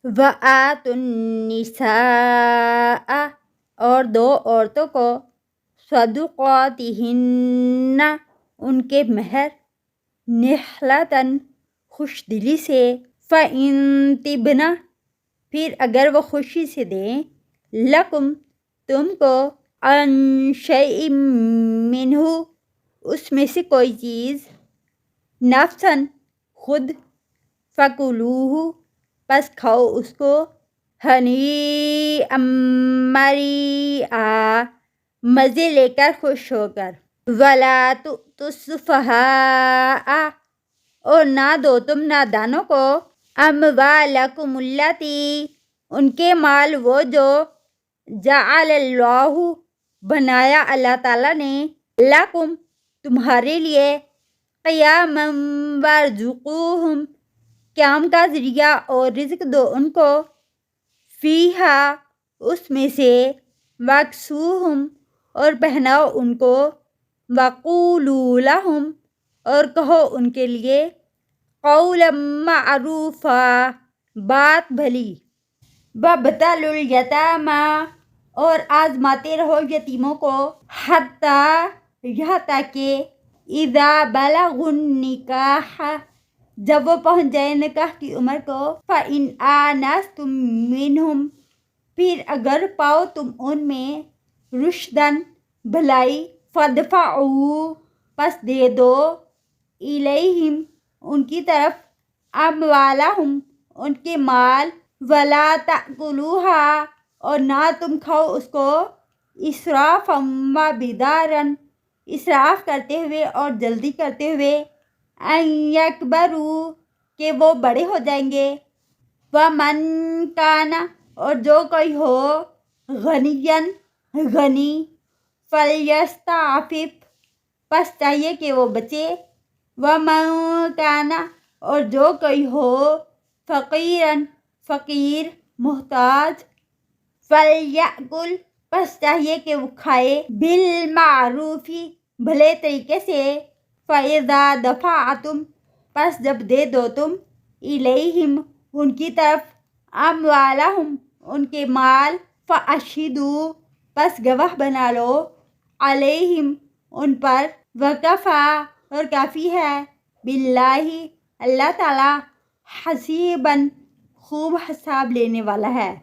وَآتُوا النِّسَاءَ اور دو عورتوں کو صدقاتہن ان کے مہر نحلۃً خوش دلی سے فَإِن طِبْنَ پھر اگر وہ خوشی سے دیں لکم تم کو عن شیء منہ اس میں سے کوئی چیز نفساً خود فکلوہ پس کھاؤ اس کو ہنیئا مریئا مزے لے کر خوش ہو کر ولا تؤتوا السفہاء اور نہ دو تم نادانوں کو اموالکم التی ان کے مال وہ جو جعل اللہ بنایا اللہ تعالیٰ نے لکم تمہارے لیے قیاما وارزقوہم قیام کا ذریعہ اور رزق دو ان کو فیہا اس میں سے واکسوہم اور پہناؤ ان کو وقولوا لہم اور کہو ان کے لیے قولا معروفا بات بھلی وابتلوا الیتامی اور آزماتے رہو یتیموں کو حتیٰ یہاں تک کہ اذا بلغوا النکاح جب وہ پہنچ جائے نکاح کی عمر کو فَإِنْ آنَسْتُمْ مِنْهُمْ پھر اگر پاؤ تم ان میں رشداً بھلائی فَادْفَعُوا پس دے دو الیہم ان کی طرف اموالہم ان کے مال ولا تأکلوہا اور نہ تم کھاؤ اس کو اسرافا وبدارا اسراف کرتے ہوئے اور جلدی کرتے ہوئے ان یکبروا کہ وہ بڑے ہو جائیں گے ومن کان اور جو کوئی ہو غنیًا غنی فلیستعفف پس چاہیے کہ وہ بچے ومن کان اور جو کوئی ہو فقیراً فقیر محتاج فلیأکل پس چاہیے کہ وہ کھائے بالمعروف بھلے طریقے سے فَإِذَا دَفَعْتُمْ پس جب دے دو تم الیہم ان کی طرف اموالہم ان کے مال فَأَشْہِدُوا پس گواہ بنا لو علیہم ان پر وکفیٰ اور کافی ہے باللہ اللہ تعالی حسیباً خوب حساب لینے والا ہے۔